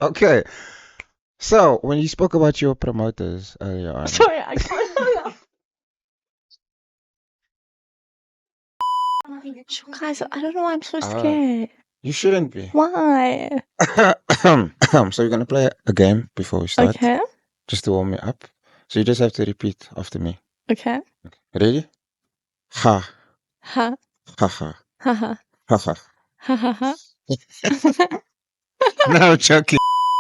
Okay. So when you spoke about your promoters earlier on, Sorry, I can't. Guys, I don't know why I'm so uh, scared. you shouldn't be. Why? So we're gonna play a game before we start, Okay, just to warm me up. So you just have to repeat after me. okay. Ready? Ha Ha, ha ha ha, ha, ha ha. ha, ha, ha. No, joking.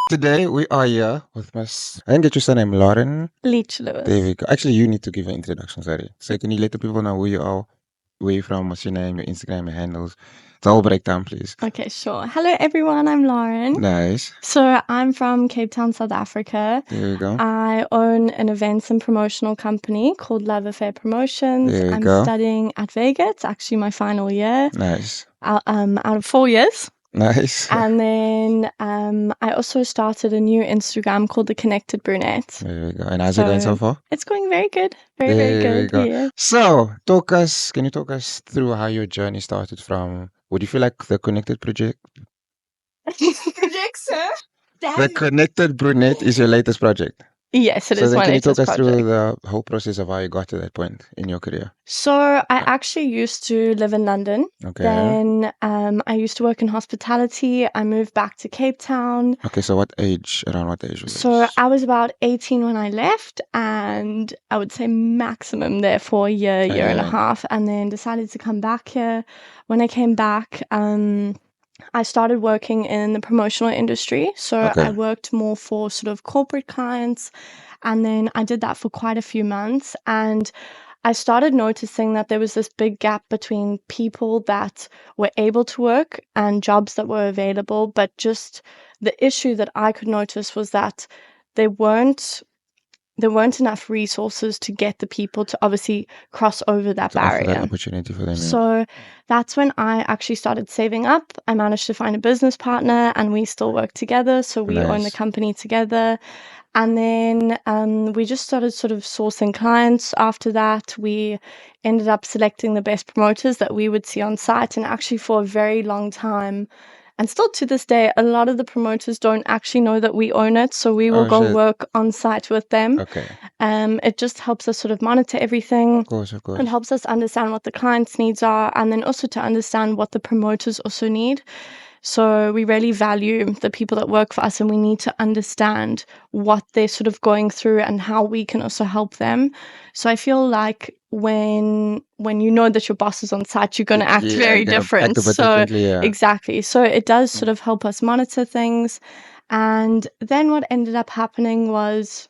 Today we are here with I didn't get your surname, Lauren. Leach There Lewis. we go. Actually, you need to give an introduction, sorry. So can you let the people know who you are, where you're from, what's your name, your Instagram, your handles? The whole breakdown, please. Okay, sure. Hello, everyone. I'm Lauren. Nice. So I'm from Cape Town, South Africa. There we go. I own an events and promotional company called Love Affair Promotions. There we I'm go. studying at Vega. It's actually my final year, Nice. out of 4 years. Nice. And then I also started a new Instagram called The Connected Brunette. There we go. And how's it going so So far? it's going very good. Very, very There we good. go. Yeah. So, can you talk us through how your journey started from, would you feel like the Connected Project? Project, sir? The Connected Brunette is your latest project. Yes, it So is then my can you talk latest us through project. the whole process of how you got to that point in your career? So I actually used to live in London. Okay. Then I used to work in hospitality. I moved back to Cape Town. Okay, so around what age was So this? I was about 18 when I left, and I would say maximum there for a year and a Yeah. half, and then decided to come back here. When I came back, I started working in the promotional industry. So I Okay. worked more for sort of corporate clients, and then I did that for quite a few months. And I started noticing that there was this big gap between people that were able to work and jobs that were available. But just the issue that I could notice was that there weren't there weren't enough resources to get the people to obviously cross over that To offer that barrier. opportunity for them, yeah. So that's when I actually started saving up. I managed to find a business partner and we still work together. So we own the Nice. company together. And then we just started sort of sourcing clients after that. We ended up selecting the best promoters that we would see on site. And actually, for a very long time, and still to this day, a lot of the promoters don't actually know that we own it. So we will Oh go shit. work on site with them. Okay. It just helps us sort of monitor everything. Of course, of It course. helps us understand what the client's needs are and then also to understand what the promoters also need. So we really value the people that work for us and we need to understand what they're sort of going through and how we can also help them. So I feel like when you know that your boss is on site, you're going to act Yeah, very gonna act different. a bit So differently, yeah. exactly. So it does sort of help us monitor things. And then what ended up happening was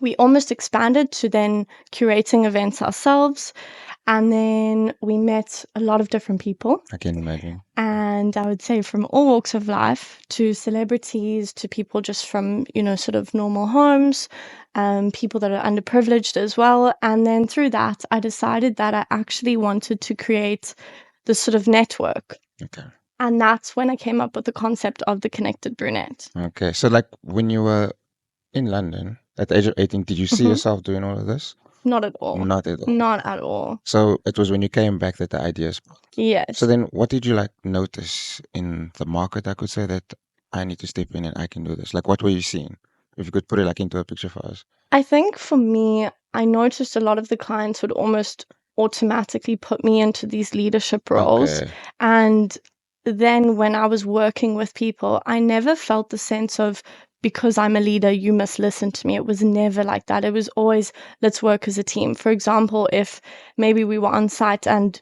we almost expanded to then curating events ourselves. And then we met a lot of different people. I can imagine. And I would say from all walks of life to celebrities to people just from, sort of normal homes, people that are underprivileged as well. And then through that, I decided that I actually wanted to create this sort of network. Okay. And that's when I came up with the concept of the Connected Brunette. Okay. So like when you were in London at the age of 18, did you see Mhm. yourself doing all of this? Not at all. Not at all. Not at all. So it was when you came back that the idea sparked. So Yes. then what did you like notice in the market, I could say, that I need to step in and I can do this? Like what were you seeing? If you could put it like into a picture for us. I think for me, I noticed a lot of the clients would almost automatically put me into these leadership roles. Okay. And then when I was working with people, I never felt the sense of, because I'm a leader, you must listen to me. It was never like that. It was always, let's work as a team. For example, if maybe we were on site and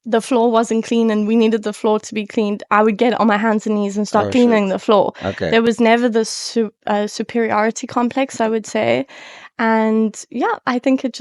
the floor wasn't clean and we needed the floor to be cleaned, I would get on my hands and knees and start Oh cleaning shit. the floor. Okay. There was never this superiority complex, I would say. And yeah, I think it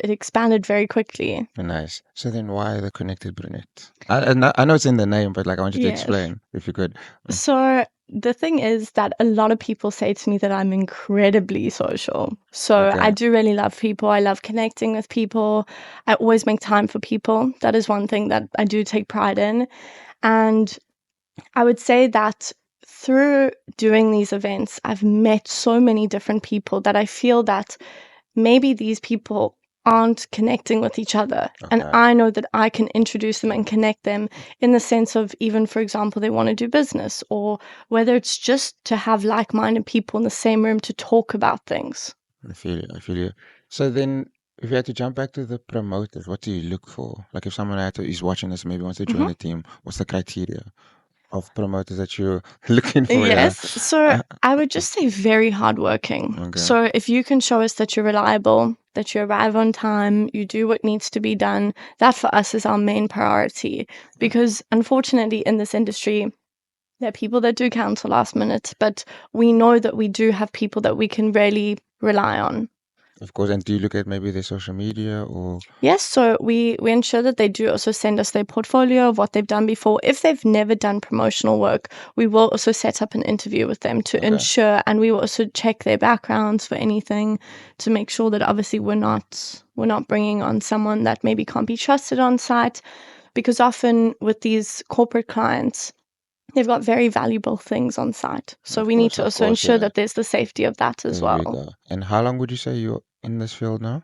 expanded very quickly. Nice. So then why the Connected Brunette? I know it's in the name, but like I want you to Yes. explain if you could. So the thing is that a lot of people say to me that I'm incredibly social. So I Okay. do really love people. I love connecting with people. I always make time for people. That is one thing that I do take pride in. And I would say that through doing these events, I've met so many different people that I feel that maybe these people aren't connecting with each other. And Okay. I know that I can introduce them and connect them in the sense of, even, for example, they want to do business, or whether it's just to have like-minded people in the same room to talk about things. I feel you. I feel you. So then, if you had to jump back to the promoters, what do you look for? Like if someone is watching this, maybe wants to join Mhm. the team, what's the criteria of promoters that you're looking for? Yeah. Yes. So I would just say very hardworking. Okay. So if you can show us that you're reliable, that you arrive on time, you do what needs to be done, that for us is our main priority. Because unfortunately, in this industry, there are people that do cancel last minute, but we know that we do have people that we can really rely on. Of course. And do you look at maybe their social media or? Yes, so we ensure that they do also send us their portfolio of what they've done before. If they've never done promotional work, we will also set up an interview with them to Okay. ensure, and we will also check their backgrounds for anything to make sure that obviously we're not bringing on someone that maybe can't be trusted on site, because often with these corporate clients, they've got very valuable things on site. So we need to Of also course, ensure yeah. that there's the safety of that as There we well. go. And how long would you say you're in this field now?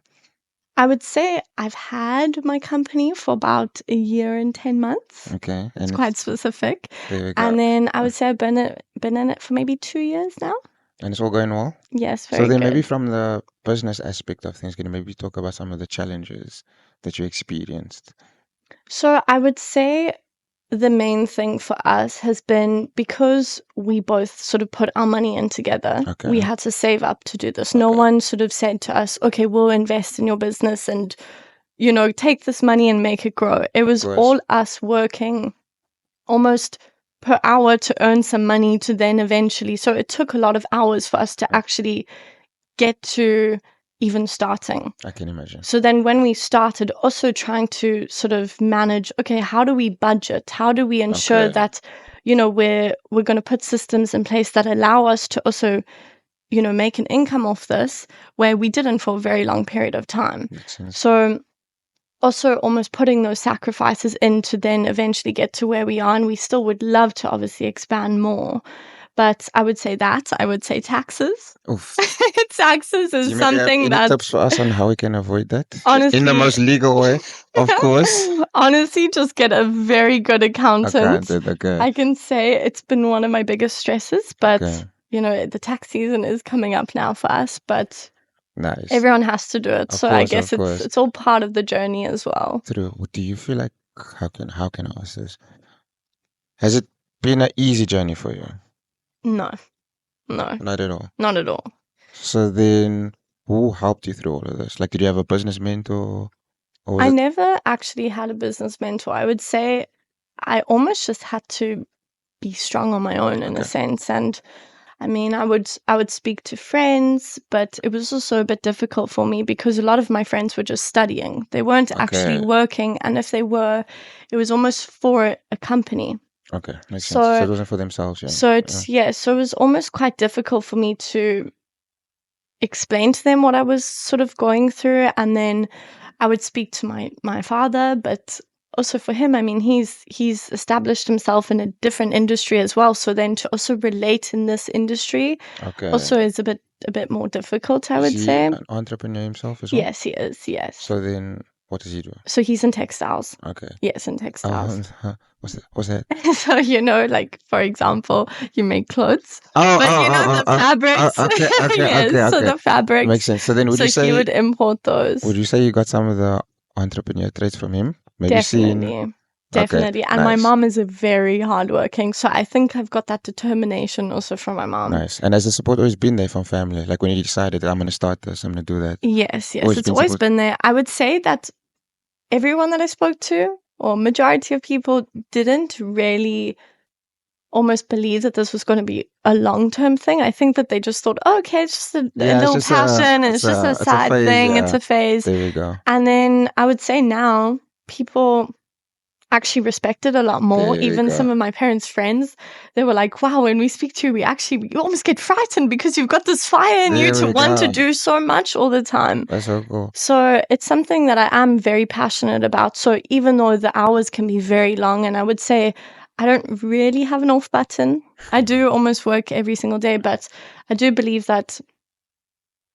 I would say I've had my company for about a year and 10 months. Okay. It's And quite it's specific. there we go. And then I would say I've been in it for maybe 2 years now. And it's all going well. Yes, So very then maybe good. from the business aspect of things, can you maybe talk about some of the challenges that you experienced? So I would say the main thing for us has been, because we both sort of put our money in together, we Okay. had to save up to do this. No Okay. one sort of said to us, okay, we'll invest in your business and, take this money and make it grow. It Of was course. all us working almost per hour to earn some money to then eventually. So it took a lot of hours for us to actually get to even starting. I can imagine. So then when we started also trying to sort of manage, okay, how do we budget? How do we ensure Okay. that, we're going to put systems in place that allow us to also, make an income off this, where we didn't for a very long period of time. Makes sense. So also almost putting those sacrifices in to then eventually get to where we are. And we still would love to obviously expand more. But I would say taxes. Oof. Taxes Do is you maybe have something any that tips for us on how we can avoid that? In the honestly, most legal way, of course. honestly, just get a very good accountant. Accounted, okay. I can say it's been one of my biggest stresses, but Okay. the tax season is coming up now for us, but Nice. everyone has to do it. Of So I course, guess of it's course. it's all part of the journey as well. True. Do you feel like how can I ask this? Has it been an easy journey for you? No, no, Not at all. not at all. So then who helped you through all of this? Like did you have a business mentor or was I it never actually had a business mentor. I would say I almost just had to be strong on my own in a okay. sense. And I mean, I would speak to friends, but it was also a bit difficult for me because a lot of my friends were just studying. They weren't actually Okay. working, and if they were, it was almost for a company. Okay. Makes sense. So So it wasn't for themselves, yeah. so Yeah. it's yeah, so it was almost quite difficult for me to explain to them what I was sort of going through, and then I would speak to my father, but also for him, I mean, he's established himself in a different industry as well, so then to also relate in this industry Okay. also is a bit more difficult, I Is would he say. an entrepreneur himself as well? Yes, he is. Yes. So then what does he do? So he's in textiles. Okay. Yes, in textiles. What's that? What's that? So, like, for example, you make clothes, Oh, but oh, the fabrics. okay, okay, okay, Yes, so okay. the Makes fabrics. sense. So then So he would import would those. you say you got some of the entrepreneur traits from him? Maybe seeing Definitely. okay, Definitely. And my nice. mom is a very hardworking. So I think I've got that determination also from my mom. Nice. And has the support always been there from family? Like when you decided that I'm gonna start this, I'm gonna do that. Yes, yes. Always It's been always support. been there. I would say that everyone that I spoke to, or majority of people, didn't really almost believe that this was going to be a long-term thing. I think that they just thought, oh, okay, it's just a Yeah, it's little just a passion, and it's just a it's a side phase, thing, it's yeah. a phase. There we go. And then I would say now people actually respect it a lot more. There we Even some go. of my parents' friends, they were like, wow, when we speak to you, we almost get frightened because you've got this fire in you There to we want to go. do so much all the time. That's so cool. So it's something that I am very passionate about. So even though the hours can be very long, and I would say I don't really have an off button, I do almost work every single day, but I do believe that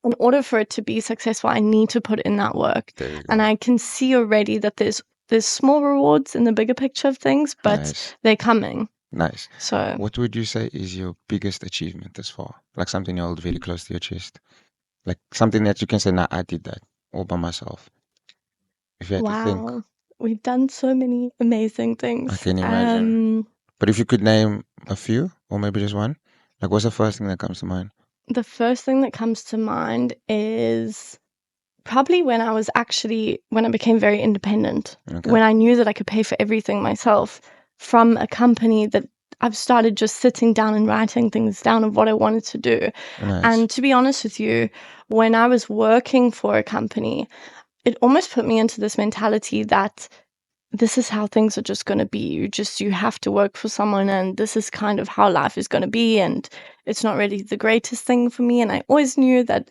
in order for it to be successful, I need to put in that work. There you go. And I can see already that there's small rewards in the bigger picture of things, but Nice. they're coming. Nice. So What would you say is your biggest achievement thus far? Like something you hold very close to your chest? Like something that you can say, nah, I did that all by myself. If you had to think, wow, we've done so many amazing I things. can imagine. But if you could name a few, or maybe just one, like what's the first thing that comes to mind? The first thing that comes to mind is probably when I became very independent, Okay. when I knew that I could pay for everything myself from a company that I've started just sitting down and writing things down of what I wanted to do. Nice. And to be honest with you, when I was working for a company, it almost put me into this mentality that this is how things are just going to be. You have to work for someone, and this is kind of how life is going to be. And it's not really the greatest thing for me. And I always knew that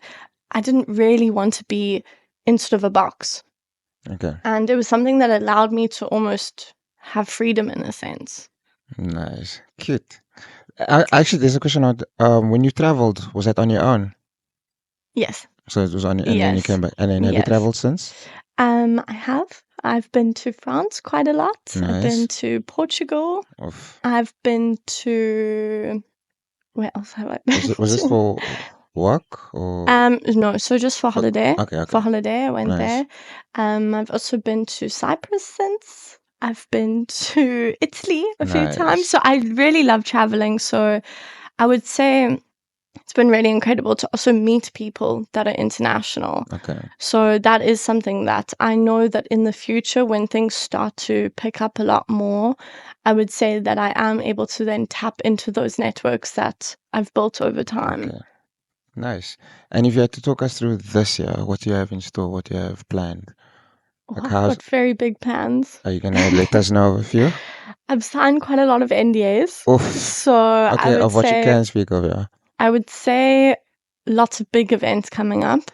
I didn't really want to be in sort of a box. Okay. And it was something that allowed me to almost have freedom in a sense. Nice. Cute. Actually, there's a question on when you traveled, was that on your own? Yes. So it was on, and then you Yes. came back. And then have you Yes. traveled since? I have. I've been to France quite a lot. I've been Nice. to Portugal. Oof. I've been to where else have I been Was this to? for work or? No, so just for holiday. Okay, For okay. holiday, I went Nice. there. I've also been to Cyprus since. I've been to Italy a few times. Nice. So I really love traveling. So I would say it's been really incredible to also meet people that are international. Okay. So that is something that I know that in the future, when things start to pick up a lot more, I would say that I am able to then tap into those networks that I've built over time. Okay. Nice. And if you had to talk us through this year, what do you have in store? What do you have planned? Oh, Like I've how's, got very big plans. are you gonna let us know of a few? I've signed quite a lot of NDAs. Oof. So Okay, of what you can speak of, yeah. I would say lots of big events coming up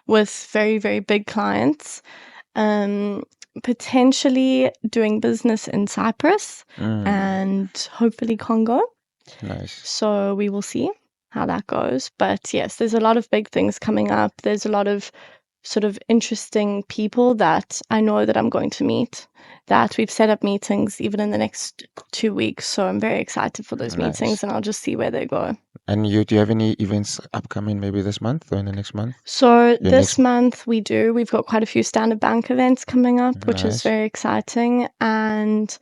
with very, very big clients. Potentially doing business in Cyprus and hopefully Congo. Nice. So we will see how that goes. But yes, there's a lot of big things coming up. There's a lot of sort of interesting people that I know that I'm going to meet, that we've set up meetings even in the next 2 weeks. So I'm very excited for those Nice. meetings, and I'll just see where they go. And do you have any events upcoming maybe this month or in the next month? So Your this next month we've got quite a few Standard Bank events coming up, which is Nice. very exciting. And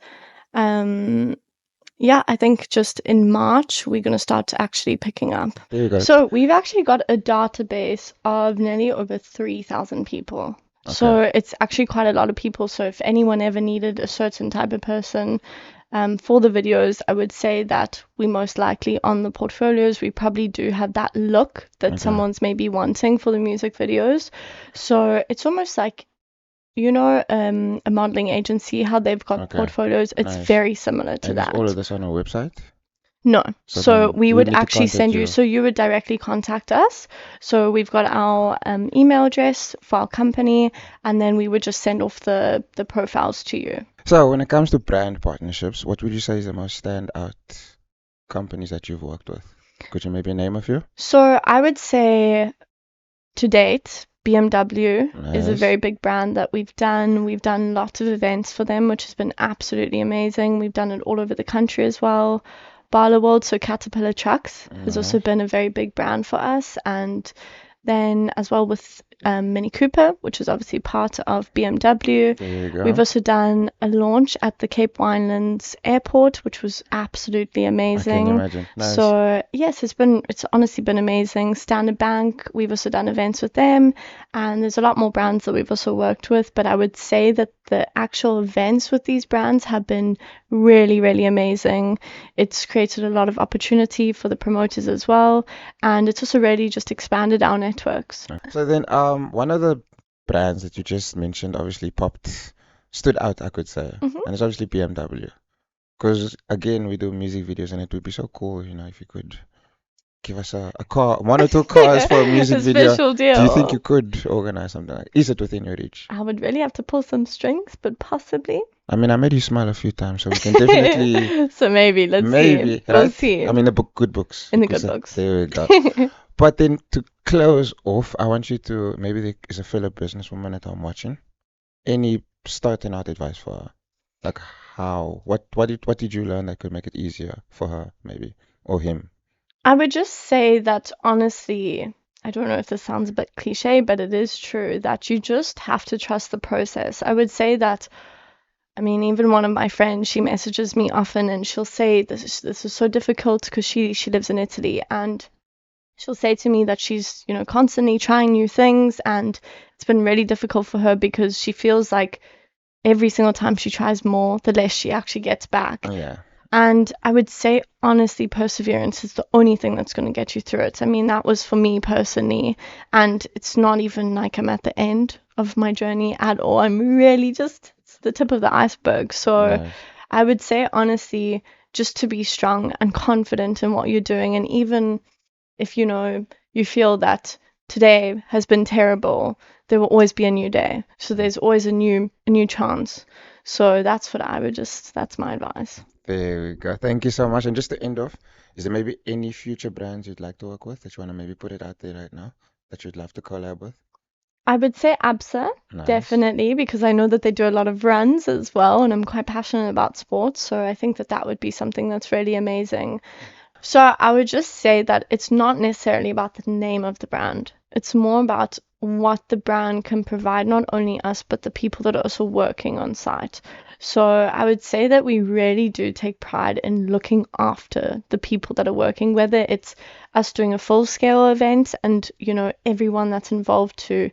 yeah, I think just in March we're going to start to actually picking up. There you go. So we've actually got a database of nearly over 3,000 people. So Okay. it's actually quite a lot of people. So if anyone ever needed a certain type of person for the videos, I would say that we most likely on the portfolios, we probably do have that look that Okay. someone's maybe wanting for the music videos. So it's almost like, you know, a modeling agency, how they've got Okay. portfolios. It's Nice. very similar to And is that. all of this on our website? No. So So then we we would need to actually contact send you, you. so you would directly contact us. So we've got our email address for our company, and then we would just send off the profiles to you. So when it comes to brand partnerships, what would you say is the most standout companies that you've worked with? Could you maybe name a few? So I would say to date, BMW is a Nice. very big brand that we've done. We've done lots of events for them, which has been absolutely amazing. We've done it all over the country as well. Barloworld, so Caterpillar Trucks, has also Nice. been a very big brand for us. And then as well with Mini Cooper, which is obviously part of BMW. There you go. We've also done a launch at the Cape Winelands airport, which was absolutely I can amazing. imagine. Nice. So yes, it's honestly been amazing. Standard Bank, we've also done events with them, and there's a lot more brands that we've also worked with. But I would say that the actual events with these brands have been really, really amazing. It's created a lot of opportunity for the promoters as well, and it's also really just expanded our networks. So then, one of the brands that you just mentioned obviously stood out, I could say, Mhm. and it's obviously BMW. Because again, we do music videos, and it would be so cool, if you could give us a car, one or two cars for a music A video. special Do you think deal. you could organize something like? Is it within your reach? I would really have to pull some strings, but possibly. I mean, I made you smile a few times, so we can definitely, So let's see. maybe, We'll right? see. I mean, the good books. In the you could good say. books. There we go. But then to close off, I want you to maybe there is a fellow businesswoman that I'm watching. Any starting out advice for her? Like how, what did you learn that could make it easier for her, maybe, or him? I would just say that honestly, I don't know if this sounds a bit cliche, but it is true that you just have to trust the process. I would say that, I mean, even one of my friends, she messages me often and she'll say this is so difficult because she lives in Italy, and she'll say to me that she's, constantly trying new things, and it's been really difficult for her because she feels like every single time she tries more, the less she actually gets back. Yeah, And I would say, honestly, perseverance is the only thing that's going to get you through it. I mean, that was for me personally. And it's not even like I'm at the end of my journey at all. I'm really just, it's the tip of the iceberg. So nice. I would say, honestly, just to be strong and confident in what you're doing. And even if, you feel that today has been terrible, there will always be a new day. So there's always a new chance. So that's my advice. There we go. Thank you so much. And just to end off, is there maybe any future brands you'd like to work with that you want to maybe put it out there right now that you'd love to collab with? I would say ABSA, Nice. definitely, because I know that they do a lot of runs as well, and I'm quite passionate about sports, so I think that that would be something that's really amazing. So I would just say that it's not necessarily about the name of the brand. It's more about what the brand can provide, not only us, but the people that are also working on site. So I would say that we really do take pride in looking after the people that are working, whether it's us doing a full scale event and, everyone that's involved to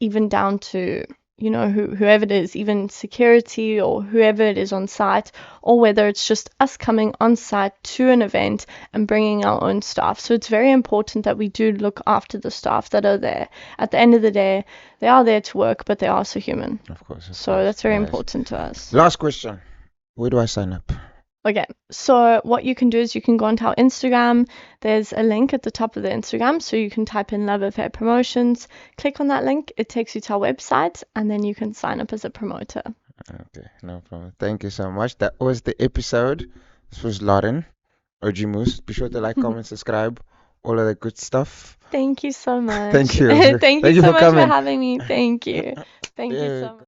even down to whoever it is, even security or whoever it is on site, or whether it's just us coming on site to an event and bringing our own staff. So it's very important that we do look after the staff that are there. At the end of the day, they are there to work, but they are also human. Of course, of So course. that's very Nice. important to us. Last question. Where do I sign up? Okay, so what you can do is you can go onto our Instagram. There's a link at the top of the Instagram, so you can type in Love Affair Promotions. Click on that link, it takes you to our website, and then you can sign up as a promoter. Okay, no problem. Thank you so much. That was the episode. This was Lauren, OG Moose. Be sure to like, comment, subscribe, all of the good stuff. Thank you so Thank much. you. Thank you Thank you so for much for coming. having me. Thank you. Thank you Yeah. so much.